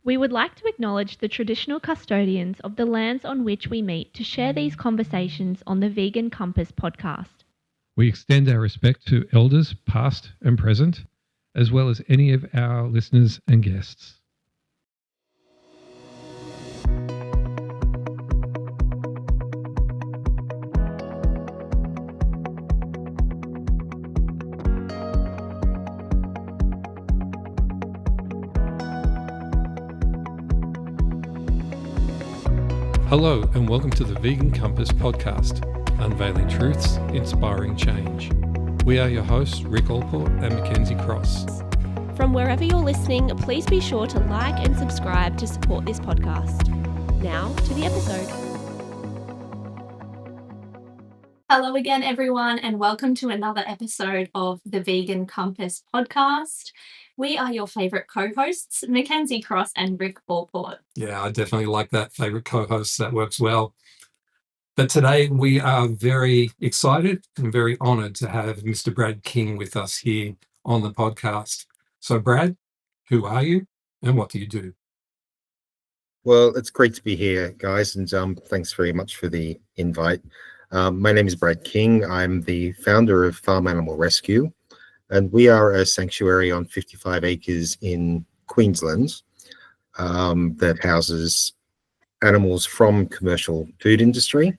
We would like to acknowledge the traditional custodians of the lands on which we meet to share these conversations on the Vegan Compass podcast. We extend our respect to elders past and present, as well as any of our listeners and guests. Hello and welcome to the Vegan Compass podcast, unveiling truths, inspiring change. We are your hosts, Rick Allport and Mackenzie Cross. From wherever you're listening, please be sure to like and subscribe to support this podcast. Now to the episode. Hello again, everyone, and welcome to another episode of the Vegan Compass podcast. We are your favourite co-hosts, Mackenzie Cross and Rick Allport. Yeah, I definitely like that favourite co-host. That works well. But today we are very excited and very honoured to have Mr. Brad King with us here on the podcast. So Brad, who are you and what do you do? Well, it's great to be here, guys, and thanks very much for the invite. My name is Brad King. I'm the founder of Farm Animal Rescue, and we are a sanctuary on 55 acres in Queensland that houses animals from commercial food industry.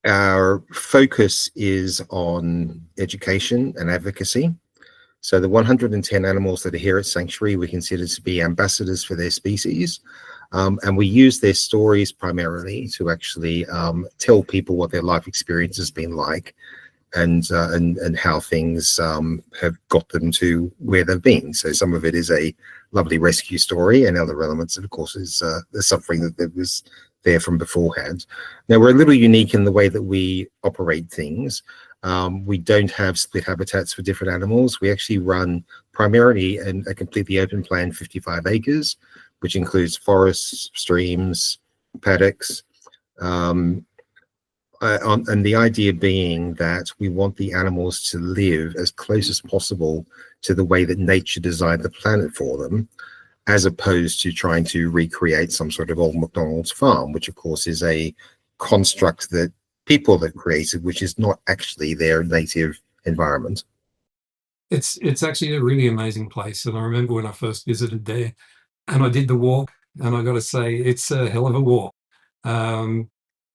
Our focus is on education and advocacy. So the 110 animals that are here at Sanctuary, we consider to be ambassadors for their species. And we use their stories primarily to actually tell people what their life experience has been like and how things have got them to where they've been. So some of it is a lovely rescue story, and other elements, of course, is the suffering that was there from beforehand. Now, we're a little unique in the way that we operate things. We don't have split habitats for different animals. We actually run primarily a completely open plan, 55 acres, which includes forests, streams, paddocks, and the idea being that we want the animals to live as close as possible to the way that nature designed the planet for them, as opposed to trying to recreate some sort of old McDonald's farm, which of course is a construct that people have created, which is not actually their native environment. It's actually a really amazing place. And I remember when I first visited there and I did the walk, and I got to say, it's a hell of a walk.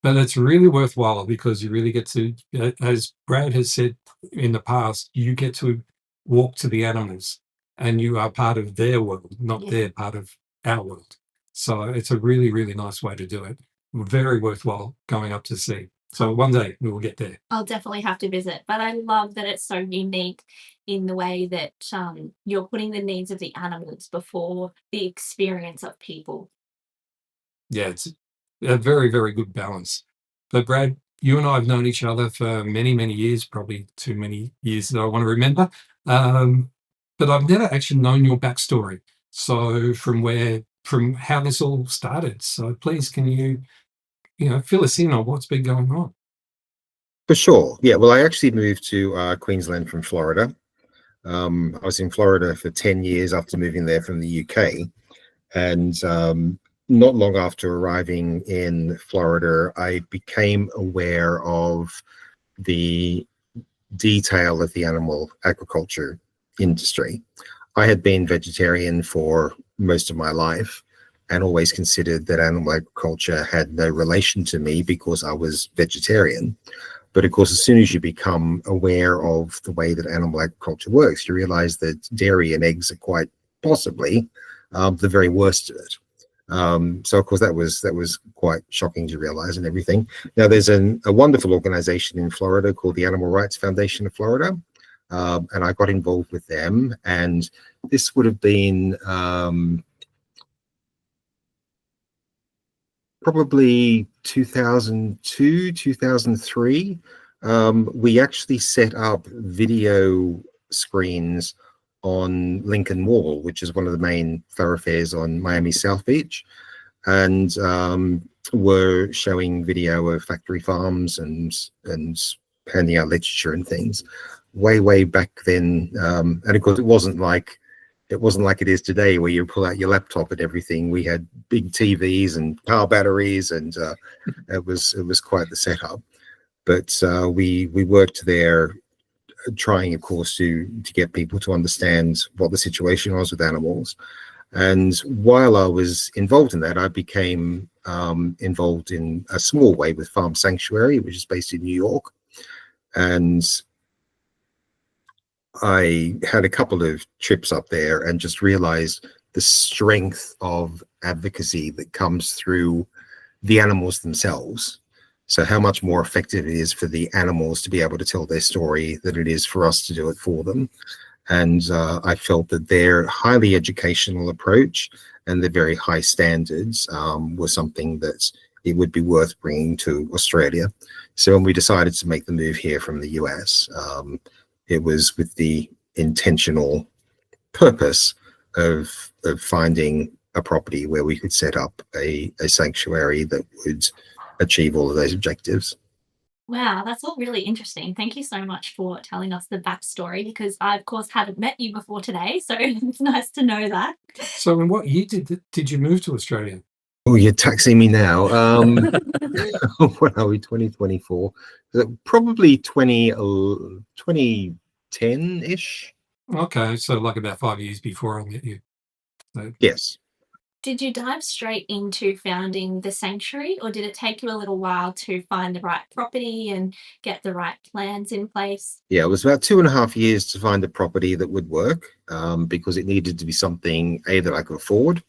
But it's really worthwhile because you really get to, as Brad has said in the past, you get to walk to the animals and you are part of their world, not their part of our world. So it's a really, really nice way to do it. Very worthwhile going up to see. So one day we will get there. I'll definitely have to visit, but I love that it's so unique in the way that you're putting the needs of the animals before the experience of people. Yeah, it's a very, very good balance. But Brad, you and I have known each other for many, many years, probably too many years that I want to remember. But I've never actually known your backstory. So from how this all started. So please, can you fill us in on what's been going on? For sure. Yeah, well, I actually moved to Queensland from Florida. I was in Florida for 10 years after moving there from the UK. And not long after arriving in Florida, I became aware of the detail of the animal agriculture industry. I had been vegetarian for most of my life and always considered that animal agriculture had no relation to me because I was vegetarian. But of course, as soon as you become aware of the way that animal agriculture works, you realize that dairy and eggs are quite possibly the very worst of it. So of course that was quite shocking to realize and everything. Now there's a wonderful organization in Florida called the Animal Rights Foundation of Florida, and I got involved with them. And this would have been probably 2002, 2003. We actually set up video screens on Lincoln Mall, which is one of the main thoroughfares on Miami South Beach, and were showing video of factory farms and handing out literature and things way back then. And of course, it wasn't like it wasn't like it is today where you pull out your laptop and everything. We had big TVs and car batteries, and it was quite the setup. But we worked there, trying, of course, to get people to understand what the situation was with animals. And while I was involved in that, I became involved in a small way with Farm Sanctuary, which is based in New York. And I had a couple of trips up there and just realized the strength of advocacy that comes through the animals themselves. So how much more effective it is for the animals to be able to tell their story than it is for us to do it for them. And I felt that their highly educational approach and their very high standards was something that it would be worth bringing to Australia. So when we decided to make the move here from the US, it was with the intentional purpose of finding a property where we could set up a sanctuary that would achieve all of those objectives. Wow, that's all really interesting. Thank you so much for telling us the backstory, because I, of course, hadn't met you before today. So it's nice to know that. So in what year did you move to Australia? Oh, you're taxing me now. What are we, 2024? Probably 2010-ish. Okay, so like about 5 years before I met you. So, Yes. Did you dive straight into founding the sanctuary, or did it take you a little while to find the right property and get the right plans in place? Yeah, it was about 2.5 years to find a property that would work, because it needed to be something, A, that I could afford,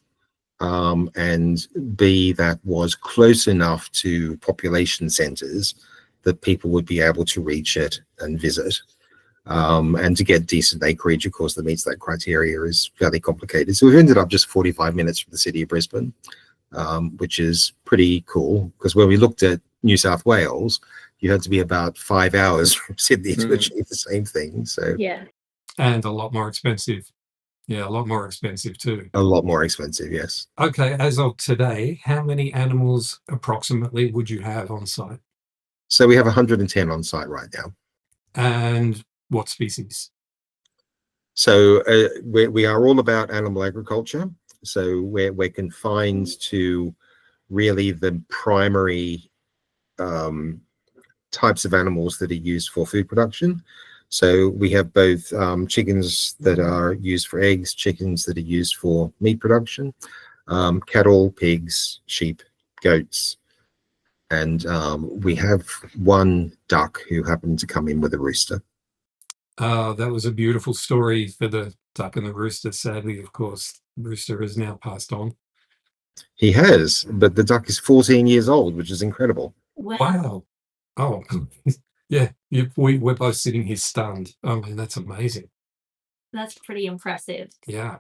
and B, that was close enough to population centers that people would be able to reach it and visit. And to get decent acreage, of course, that meets that criteria is fairly complicated. So we've ended up just 45 minutes from the city of Brisbane, which is pretty cool, because when we looked at New South Wales, you had to be about 5 hours from Sydney to achieve the same thing. So Yeah. and a lot more expensive. Yeah, a lot more expensive too. a lot more expensive, yes. Okay, as of today, how many animals approximately would you have on site? So we have 110 on site right now. And what species? So we are all about animal agriculture. So we're confined to really the primary types of animals that are used for food production. So we have both chickens that are used for eggs, chickens that are used for meat production, cattle, pigs, sheep, goats, and we have one duck who happened to come in with a rooster. That was a beautiful story for the duck and the rooster. Sadly, of course, the rooster is now passed on. He has, but the duck is 14 years old, which is incredible. Wow. Oh, yeah. We're both sitting here stunned. Oh, man, that's amazing. That's pretty impressive. Yeah.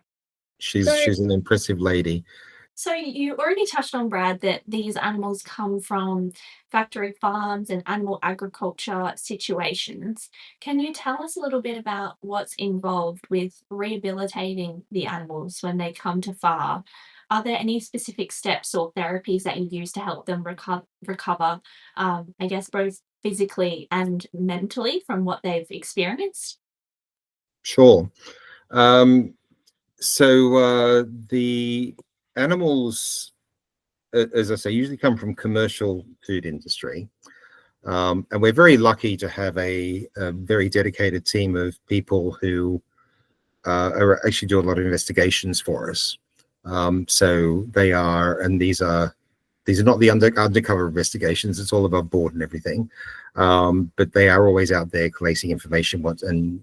She's So- she's an impressive lady. So you already touched on, Brad, that these animals come from factory farms and animal agriculture situations. Can you tell us a little bit about what's involved with rehabilitating the animals when they come to FAR? Are there any specific steps or therapies that you use to help them recover, I guess, both physically and mentally from what they've experienced? Sure. So the animals, as I say, usually come from commercial food industry. And we're very lucky to have a very dedicated team of people who are actually doing a lot of investigations for us. So they are, and these are not the undercover investigations. It's all above board and everything. But they are always out there collating information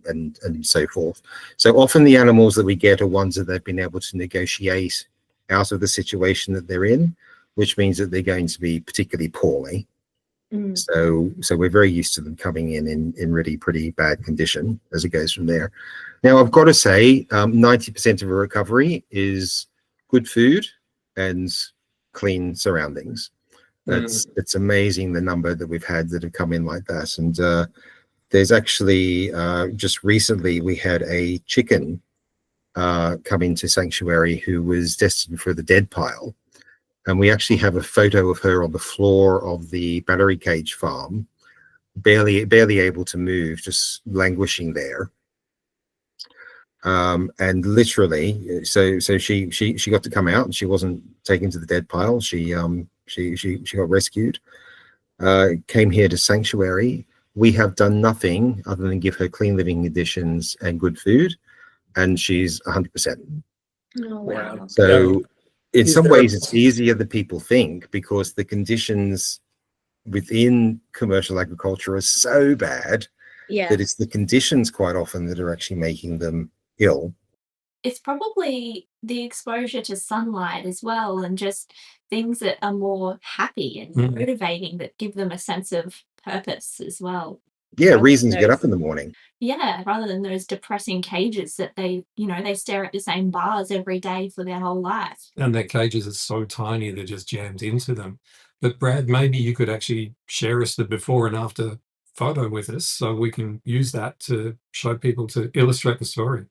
and so forth. So often the animals that we get are ones that they've been able to negotiate out of the situation that they're in, which means that they're going to be particularly poorly. So we're very used to them coming in really pretty bad condition as it goes from there. Now, I've got to say, 90% of a recovery is good food and clean surroundings. It's amazing the number that we've had that have come in like that. And there's actually just recently we had a chicken come into sanctuary who was destined for the dead pile. And we actually have a photo of her on the floor of the battery cage farm, barely able to move, just languishing there. And literally, so she got to come out, and she wasn't taken to the dead pile. She got rescued, came here to sanctuary. We have done nothing other than give her clean living conditions and good food, and she's 100%. Oh, wow. So in Is some there a ways it's easier than people think, because the conditions within commercial agriculture are so bad Yeah. that it's the conditions quite often that are actually making them ill. It's probably the exposure to sunlight as well, and just things that are more happy and Mm. motivating, that give them a sense of purpose as well. Yeah, Rather reason to than get those up in the morning. Yeah, rather than those depressing cages that they stare at the same bars every day for their whole life. And their cages are so tiny, they're just jammed into them. But Brad, maybe you could actually share us the before and after photo with us, so we can use that to show people, to illustrate the story.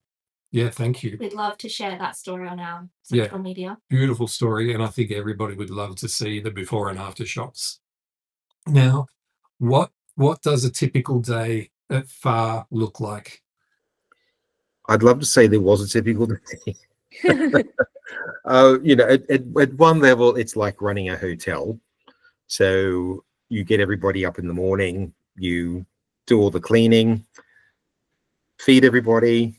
Yeah, thank you. We'd love to share that story on our Yeah, social media. beautiful story, and I think everybody would love to see the before and after shots. Now, what does a typical day at FAR look like? I'd love to say there was a typical day. At one level, it's like running a hotel. So you get everybody up in the morning, you do all the cleaning, feed everybody,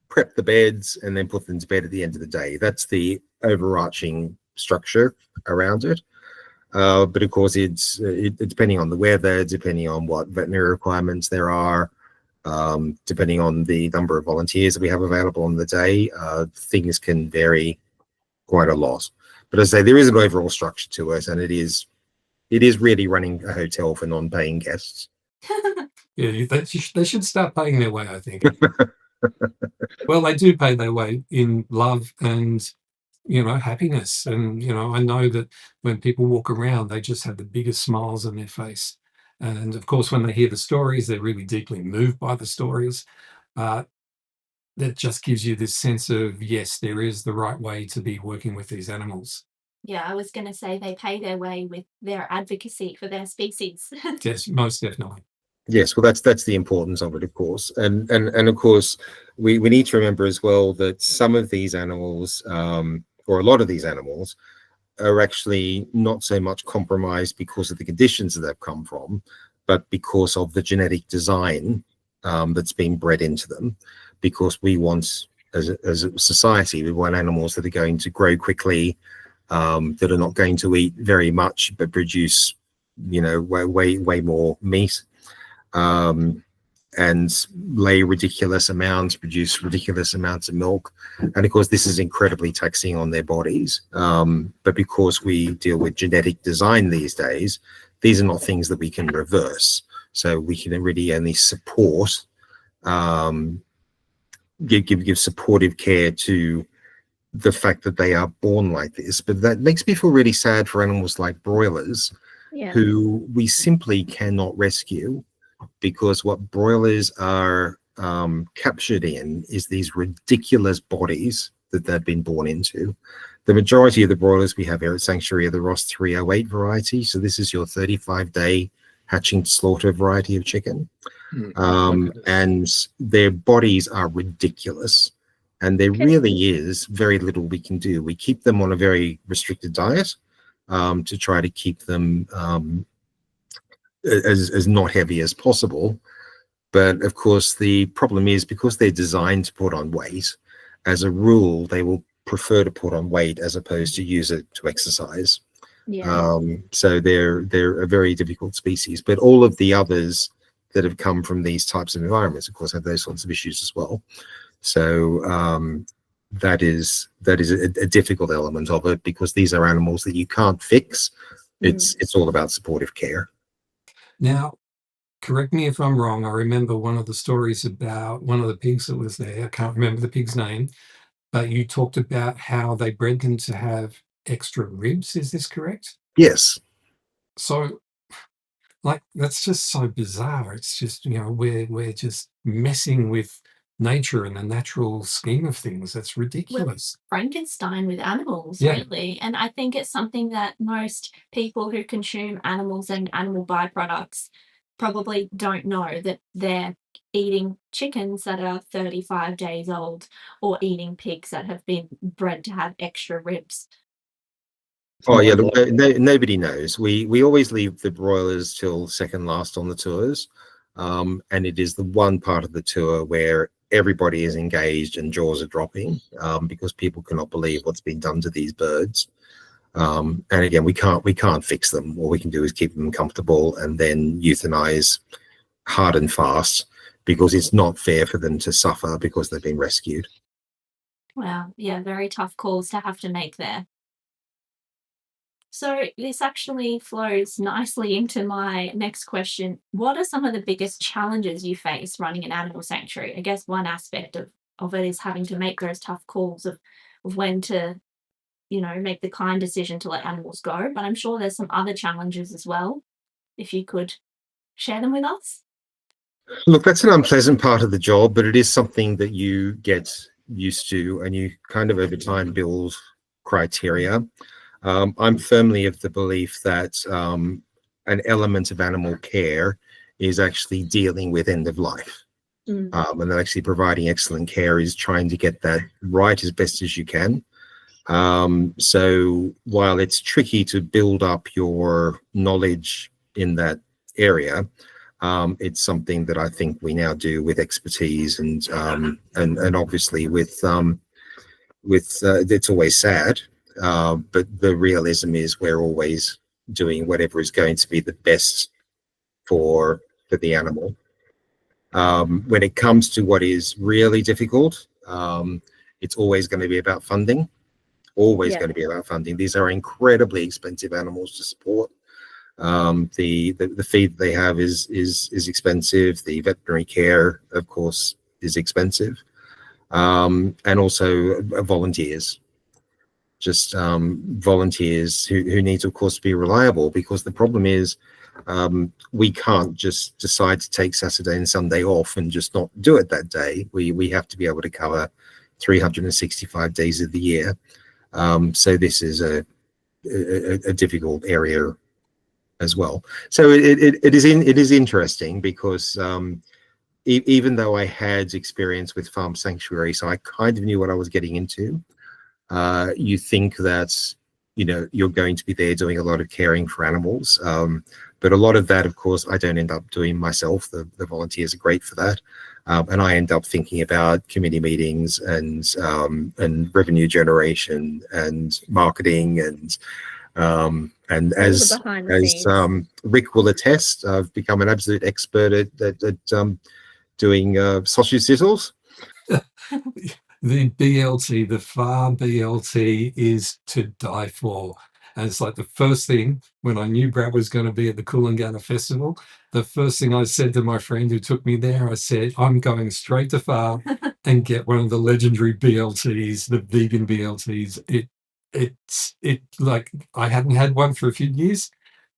prep the beds, and then put them to bed at the end of the day. That's the overarching structure around it. But of course, it's depending on the weather, depending on what veterinary requirements there are, depending on the number of volunteers that we have available on the day, things can vary quite a lot. But as I say, there is an overall structure to it, and it is really running a hotel for non-paying guests. Yeah, they should start paying their way, I think. Well, they do pay their way in love and, happiness. And, I know that when people walk around, they just have the biggest smiles on their face. And of course, when they hear the stories, they're really deeply moved by the stories. Uh, that just gives you this sense of, yes, there is the right way to be working with these animals. Yeah, I was gonna say they pay their way with their advocacy for their species. Yes, most definitely. Yes, well, that's the importance of it, of course, and of course, we need to remember as well that some of these animals, or a lot of these animals, are actually not so much compromised because of the conditions that they've come from, but because of the genetic design that's been bred into them. Because we want, as a society, we want animals that are going to grow quickly, that are not going to eat very much, but produce, way more meat, um, and lay ridiculous amounts, produce ridiculous amounts of milk. And of course, this is incredibly taxing on their bodies. But because we deal with genetic design these days, these are not things that we can reverse. So we can really only support, give supportive care to the fact that they are born like this. But that makes me feel really sad for animals like broilers, Yeah. who we simply cannot rescue, because what broilers are captured in is these ridiculous bodies that they've been born into. The majority of the broilers we have here at Sanctuary are the Ross 308 variety. So this is your 35-day hatching to slaughter variety of chicken. And their bodies are ridiculous. And there really is very little we can do. We keep them on a very restricted diet, to try to keep them as not heavy as possible. But of course, the problem is, because they're designed to put on weight, as a rule, they will prefer to put on weight as opposed to use it to exercise. Yeah. So they're a very difficult species. But all of the others that have come from these types of environments, of course, have those sorts of issues as well. So that is a difficult element of it, because these are animals that you can't fix. It's all about supportive care. Now, correct me if I'm wrong. I remember one of the stories about one of the pigs that was there. I can't remember the pig's name, but you talked about how they bred them to have extra ribs. Is this correct? Yes. So, like, that's just so bizarre. It's just, we're just messing with nature and the natural scheme of things. That's ridiculous. Frankenstein with animals, Yeah. really. And I think it's something that most people who consume animals and animal byproducts probably don't know, that they're eating chickens that are 35 days old or eating pigs that have been bred to have extra ribs? Oh yeah, look, nobody knows. We always leave the broilers till second last on the tours, and it is the one part of the tour where everybody is engaged and jaws are dropping, because people cannot believe what's been done to these birds. And again, we can't fix them. All we can do is keep them comfortable and then euthanize hard and fast, because it's not fair for them to suffer because they've been rescued. Wow, yeah, very tough calls to have to make there. So this actually flows nicely into my next question. What are some of the biggest challenges you face running an animal sanctuary? I guess one aspect of it is having to make those tough calls of when to, make the kind decision to let animals go. But I'm sure there's some other challenges as well. If you could share them with us. Look, that's an unpleasant part of the job, but it is something that you get used to, and you kind of over time build criteria. I'm firmly of the belief that an element of animal care is actually dealing with end of life. Mm. And that actually providing excellent care is trying to get that right as best as you can. So while it's tricky to build up your knowledge in that area, it's something that I think we now do with expertise, and obviously with it's always sad, but the realism is we're always doing whatever is going to be the best for the animal. When it comes to what is really difficult, it's always going to be about funding. Always Yeah. going to be about funding. These are incredibly expensive animals to support. The feed they have is expensive. The veterinary care, of course, is expensive, and also volunteers. Just volunteers who need to, of course, be reliable, because the problem is we can't just decide to take Saturday and Sunday off and just not do it that day. We have to be able to cover 365 days of the year. So this is a difficult area as well. So it is interesting, because even though I had experience with farm sanctuary, so I kind of knew what I was getting into. You think that you're going to be there doing a lot of caring for animals, but a lot of that, of course, I don't end up doing myself. The volunteers are great for that, and I end up thinking about committee meetings and revenue generation and marketing and All the as behind the as scenes. Rick will attest, I've become an absolute expert at doing sausage sizzles. The BLT, the farm BLT, is to die for. And it's like the first thing when I knew Brad was going to be at the Coolangatta Festival, the first thing I said to my friend who took me there, I said, I'm going straight to farm and get one of the legendary BLTs, the vegan BLTs. It like I hadn't had one for a few years,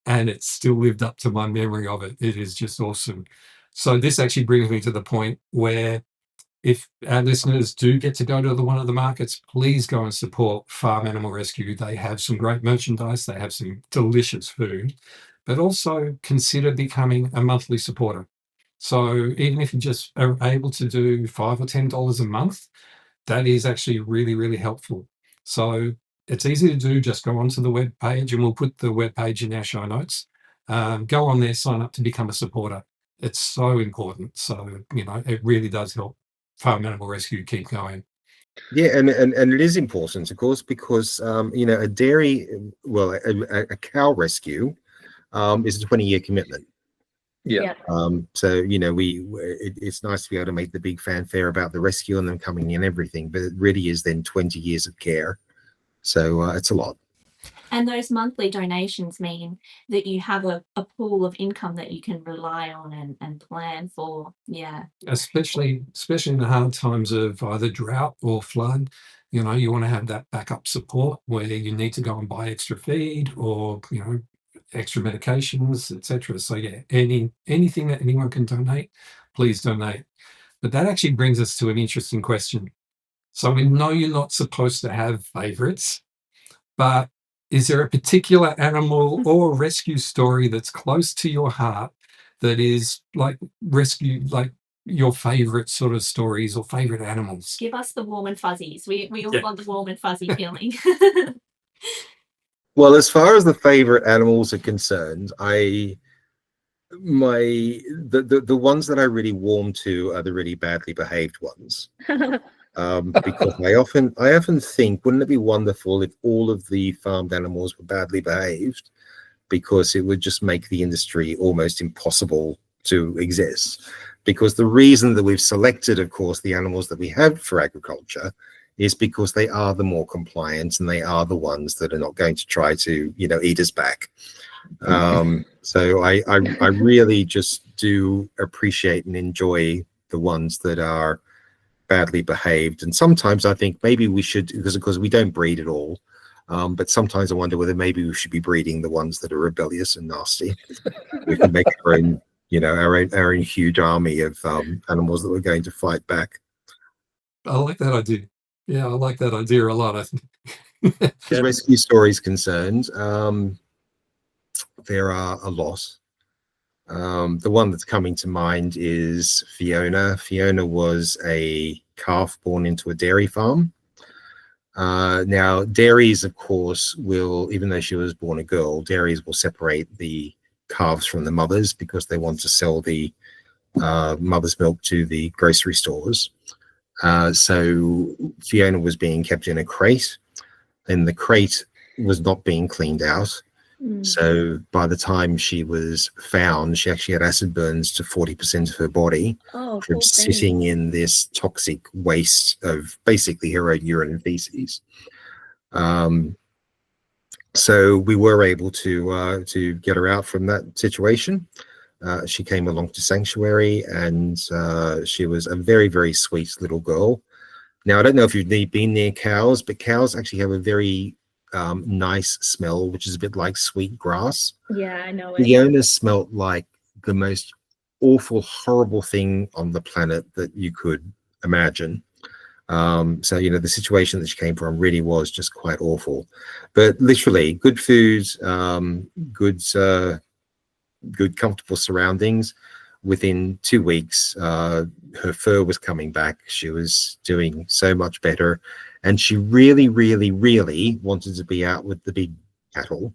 and it's still lived up to my memory of it. It is just awesome. So this actually brings me to the point where if our listeners do get to go to one of the markets, please go and support Farm Animal Rescue. They have some great merchandise, they have some delicious food, but also consider becoming a monthly supporter. So even if you just are able to do $5 or $10 a month, that is actually really, really helpful. So it's easy to do. Just go onto the web page, and we'll put the web page in our show notes. Go on there, sign up to become a supporter. It's so important. So, it really does help Farm Animal Rescue keep going. Yeah, and it is important, of course, because a dairy, well, a cow rescue is a 20-year commitment. Yeah. So it's nice to be able to make the big fanfare about the rescue and them coming in and everything, but it really is then 20 years of care. So it's a lot. And those monthly donations mean that you have a pool of income that you can rely on and plan for. Yeah. Especially in the hard times of either drought or flood, you want to have that backup support where you need to go and buy extra feed or extra medications, etc. So yeah, anything that anyone can donate, please donate. But that actually brings us to an interesting question. So we know you're not supposed to have favorites, but is there a particular animal or rescue story that's close to your heart that is like rescue, like your favorite sort of stories or favorite animals? Give us the warm and fuzzies. We all Yeah. want the warm and fuzzy feeling. Well, as far as the favorite animals are concerned, my the ones that I really warm to are the really badly behaved ones. Because I often think, wouldn't it be wonderful if all of the farmed animals were badly behaved? Because it would just make the industry almost impossible to exist. Because the reason that we've selected, of course, the animals that we have for agriculture is because they are the more compliant and they are the ones that are not going to try to, eat us back. So I really just do appreciate and enjoy the ones that are badly behaved. And sometimes I think maybe we should, because we don't breed at all. But sometimes I wonder whether maybe we should be breeding the ones that are rebellious and nasty. We can make our own, our own huge army of animals that we're going to fight back. I like that idea. Yeah, I like that idea a lot. I think. As rescue stories concerned, there are a lot. The one that's coming to mind is Fiona. Fiona was a calf born into a dairy farm. Now, dairies, of course, will, even though she was born a girl, dairies will separate the calves from the mothers because they want to sell the mother's milk to the grocery stores. So Fiona was being kept in a crate, and the crate was not being cleaned out. So by the time she was found, she actually had acid burns to 40% of her body from sitting in this toxic waste of basically her own urine and feces. So we were able to get her out from that situation. She came along to sanctuary, and she was a very, very sweet little girl. Now, I don't know if you've been near cows, but cows actually have a very nice smell, which is a bit like sweet grass. Yeah, I know it. Fiona smelt like the most awful, horrible thing on the planet that you could imagine. So, the situation that she came from really was just quite awful. But literally, good food, good, comfortable surroundings. Within 2 weeks, her fur was coming back. She was doing so much better. And she really, really, really wanted to be out with the big cattle.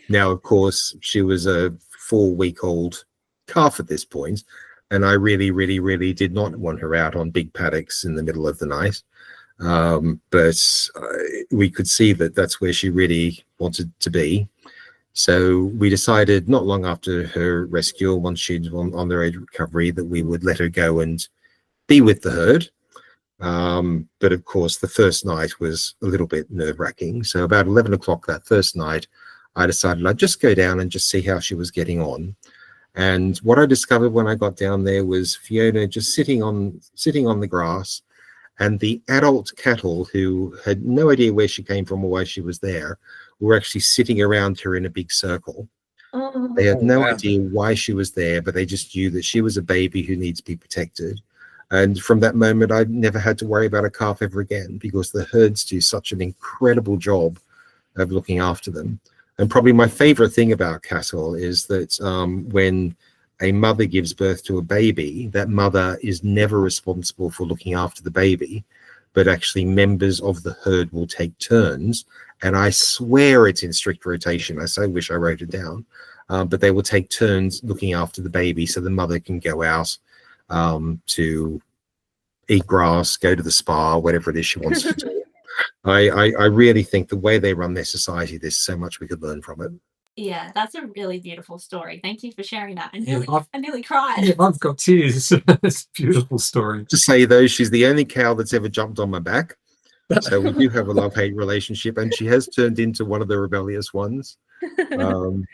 Now, of course, she was a 4-week-old calf at this point, and I really, really, really did not want her out on big paddocks in the middle of the night. But we could see that that's where she really wanted to be. So we decided not long after her rescue, once she'd on the road to recovery, that we would let her go and be with the herd. But of course, the first night was a little bit nerve-wracking. So about 11 o'clock that first night, I decided I'd just go down and just see how she was getting on. And what I discovered when I got down there was Fiona just sitting on the grass, and the adult cattle, who had no idea where she came from or why she was there, were actually sitting around her in a big circle. They had no idea why she was there, but they just knew that she was a baby who needs to be protected. And from that moment, I never had to worry about a calf ever again, because the herds do such an incredible job of looking after them. And probably my favorite thing about cattle is that when a mother gives birth to a baby, that mother is never responsible for looking after the baby, but actually members of the herd will take turns. And I swear it's in strict rotation. I so wish I wrote it down. But they will take turns looking after the baby, so the mother can go out to eat grass, go to the spa, whatever it is she wants to do. I really think the way they run their society, there's so much we could learn from it. Yeah, that's a really beautiful story. Thank you for sharing that. Yeah, I nearly cried. Yeah, I've got tears. It's a beautiful story. To say though, she's the only cow that's ever jumped on my back. So we do have a love-hate relationship, and she has turned into one of the rebellious ones,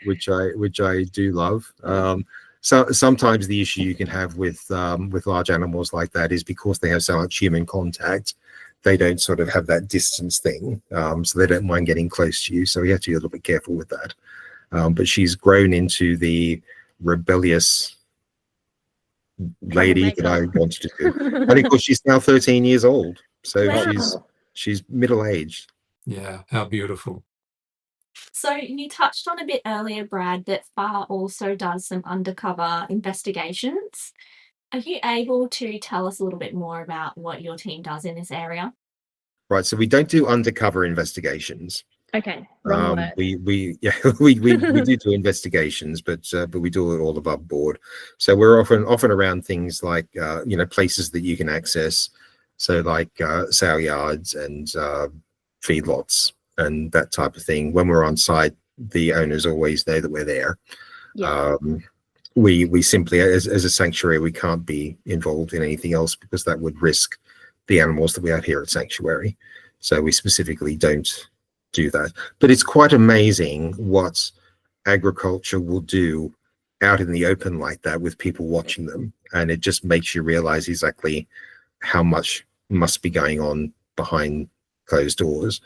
which I do love. So sometimes the issue you can have with large animals like that is because they have so much human contact, they don't sort of have that distance thing, so they don't mind getting close to you. So you have to be a little bit careful with that. But she's grown into the rebellious lady that I wanted to do. And of course, she's now 13 years old, so Wow. she's middle-aged. Yeah, how beautiful. So you touched on a bit earlier, Brad, that FAR also does some undercover investigations. Are you able to tell us a little bit more about what your team does in this area? Right, so we don't do undercover investigations. Okay, wrong word. We yeah, we do investigations, but we do it all above board. So we're often around things like places that you can access, so like sale yards and feedlots and that type of thing. When we're on site, the owners always know that we're there. Yeah. We simply, as a sanctuary, we can't be involved in anything else because that would risk the animals that we have here at sanctuary. So we specifically don't do that. But it's quite amazing what agriculture will do out in the open like that with people watching them, and it just makes you realize exactly how much must be going on behind closed doors.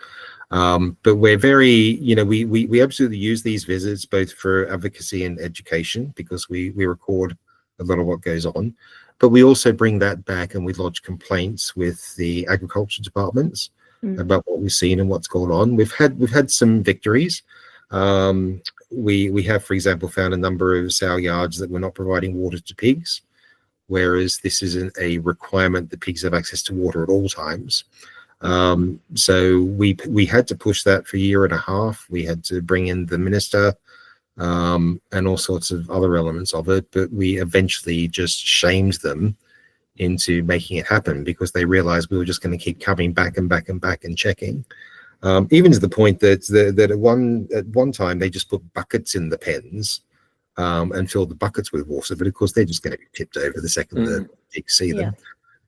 But we're very, we absolutely use these visits both for advocacy and education because we record a lot of what goes on. But we also bring that back and we lodge complaints with the agriculture departments about what we've seen and what's going on. We've had some victories. We have, for example, found a number of sow yards that were not providing water to pigs, whereas this isn't a requirement that pigs have access to water at all times. So we had to push that for a year and a half. We had to bring in the minister and all sorts of other elements of it, but we eventually just shamed them into making it happen because they realized we were just going to keep coming back and back and back and checking. Even to the point that at one time they just put buckets in the pens and filled the buckets with water, but of course they're just going to be tipped over the second the pigs see them.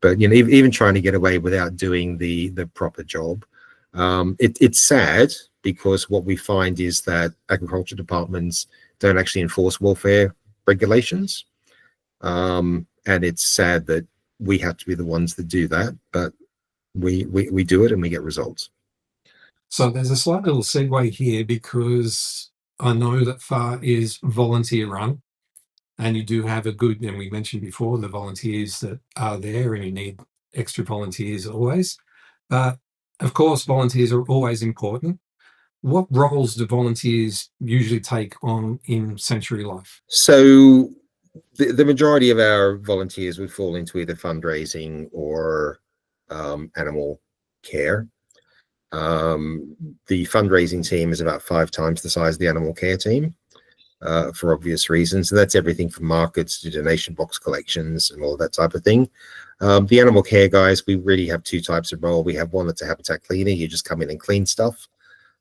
But even trying to get away without doing the proper job, it's sad because what we find is that agriculture departments don't actually enforce welfare regulations, and it's sad that we have to be the ones that do that. But we do it and we get results. So there's a slight little segue here because I know that FAR is volunteer run. And you do have and we mentioned before, the volunteers that are there, and you need extra volunteers always. But of course, volunteers are always important. What roles do volunteers usually take on in sanctuary life? So the majority of our volunteers would fall into either fundraising or animal care. The fundraising team is about 5 times the size of the animal care team. For obvious reasons. And that's everything from markets to donation box collections and all of that type of thing. The animal care guys, we really have 2 types of role. We have one that's a habitat cleaner. You just come in and clean stuff.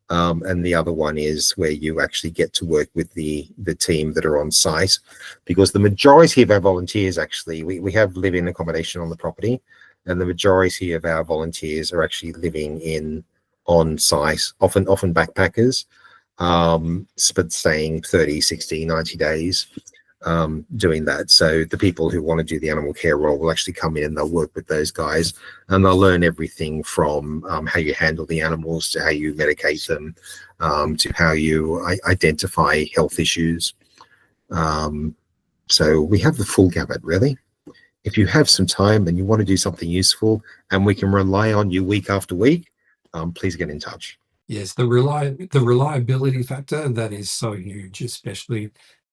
And the other one is where you actually get to work with the team that are on site, because the majority of our volunteers actually, we have live-in accommodation on the property, and the majority of our volunteers are actually living in on site, often backpackers. But staying 30, 60, 90 days doing that. So the people who want to do the animal care role will actually come in and they'll work with those guys, and they'll learn everything from how you handle the animals to how you medicate them, to how you identify health issues. So we have the full gamut, really. If you have some time and you want to do something useful and we can rely on you week after week, please get in touch. Yes, the reliability factor, that is so huge, especially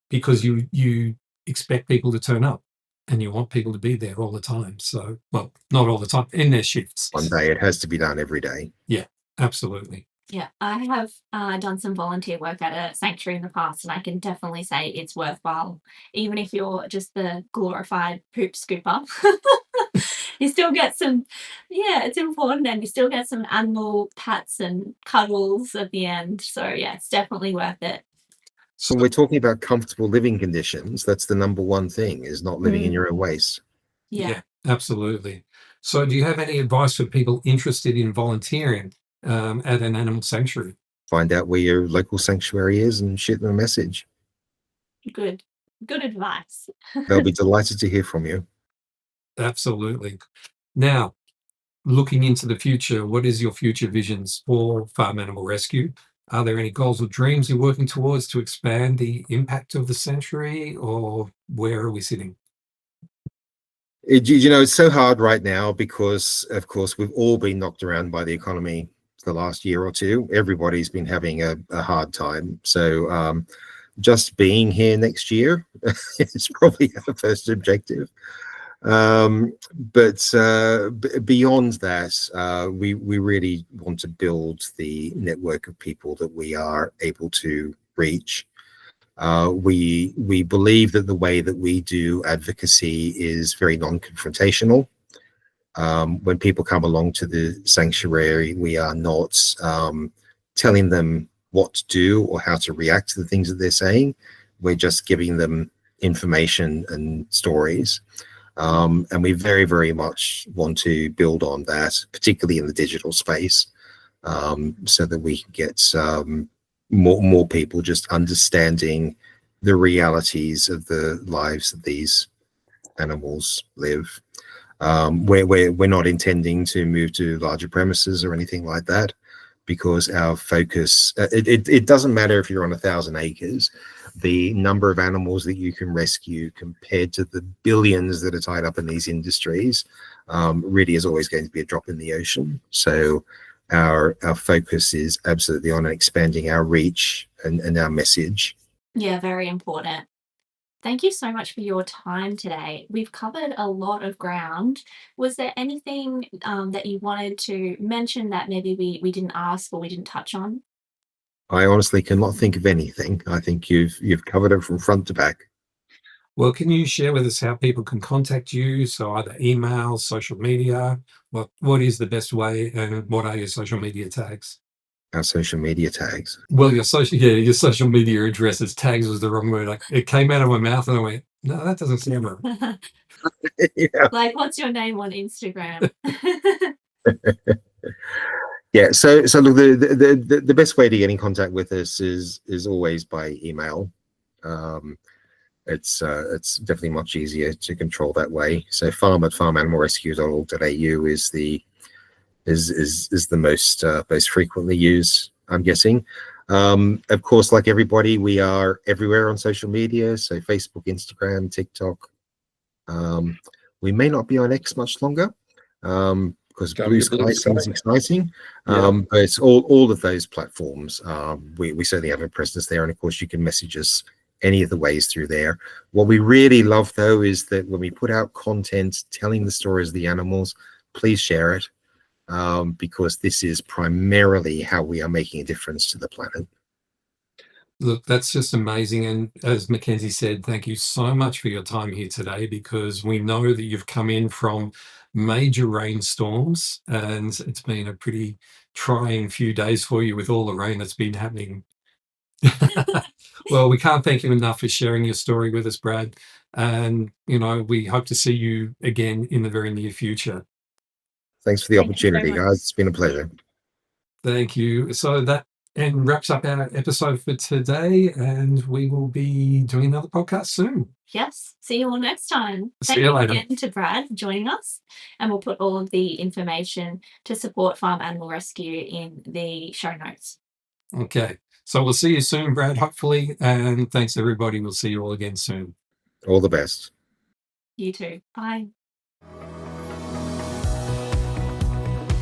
because you expect people to turn up and you want people to be there all the time. So, well, not all the time, in their shifts. One day, it has to be done every day. Yeah, absolutely. Yeah, I have done some volunteer work at a sanctuary in the past, and I can definitely say it's worthwhile, even if you're just the glorified poop scooper. You still get some, yeah, it's important, and you still get some animal pats and cuddles at the end. So yeah, it's definitely worth it. So we're talking about comfortable living conditions. That's the number one thing, is not living in your own waste. Yeah. Absolutely. So do you have any advice for people interested in volunteering at an animal sanctuary? Find out where your local sanctuary is and shoot them a message. Good advice. They'll be delighted to hear from you. Absolutely. Now, looking into the future, what is your future visions for farm animal rescue? Are there any goals or dreams you're working towards to expand the impact of the sanctuary, or where are we sitting? It's so hard right now because, of course, we've all been knocked around by the economy the last year or two. Everybody's been having a hard time. So just being here next year is probably our first objective. But beyond that, we really want to build the network of people that we are able to reach. We believe that the way that we do advocacy is very non-confrontational. When people come along to the sanctuary, we are not telling them what to do or how to react to the things that they're saying. We're just giving them information and stories. And we very, very much want to build on that, particularly in the digital space, so that we can get more people just understanding the realities of the lives that these animals live. We're not intending to move to larger premises or anything like that, because our focus, it doesn't matter if you're on 1,000 acres, the number of animals that you can rescue compared to the billions that are tied up in these industries really is always going to be a drop in the ocean. So our focus is absolutely on expanding our reach and our message. Yeah, very important. Thank you so much for your time today. We've covered a lot of ground. Was there anything that you wanted to mention that maybe we didn't ask or we didn't touch on? I honestly cannot think of anything. I think you've covered it from front to back. Well, can you share with us how people can contact you? So either email, social media, what is the best way, and what are your social media tags? Our social media tags. Well, your social media addresses. Tags was the wrong word. Like, it came out of my mouth and I went, no, that doesn't sound right. Yeah. Like, what's your name on Instagram? Yeah, so look, the best way to get in contact with us is always by email. It's definitely much easier to control that way. So farm@farmanimalrescue.org.au is the most frequently used, I'm guessing. Of course, like everybody, we are everywhere on social media, so Facebook, Instagram, TikTok. We may not be on X much longer, because Blue Sky seems exciting. But it's all of those platforms. We certainly have a presence there, and of course you can message us any of the ways through there. What we really love, though, is that when we put out content telling the stories of the animals, please share it, because this is primarily how we are making a difference to the planet. Look, that's just amazing. And as Mackenzie said, thank you so much for your time here today, because we know that you've come in from major rainstorms and it's been a pretty trying few days for you with all the rain that's been happening. Well, we can't thank you enough for sharing your story with us, Brad. And, we hope to see you again in the very near future. Thanks for the Thank you so opportunity, much. guys. It's been a pleasure. Thank you. So that wraps up our episode for today, and we will be doing another podcast soon. Yes. See you all next time. See you later. Again to Brad for joining us. And we'll put all of the information to support Farm Animal Rescue in the show notes. Okay. So we'll see you soon, Brad, hopefully. And thanks, everybody. We'll see you all again soon. All the best. You too. Bye.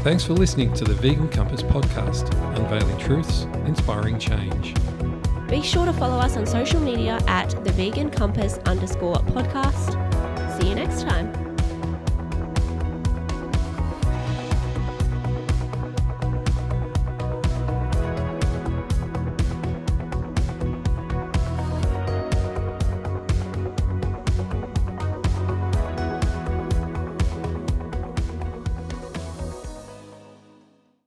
Thanks for listening to the Vegan Compass podcast, unveiling truths, inspiring change. Be sure to follow us on social media at @thevegancompass_podcast. See you next time.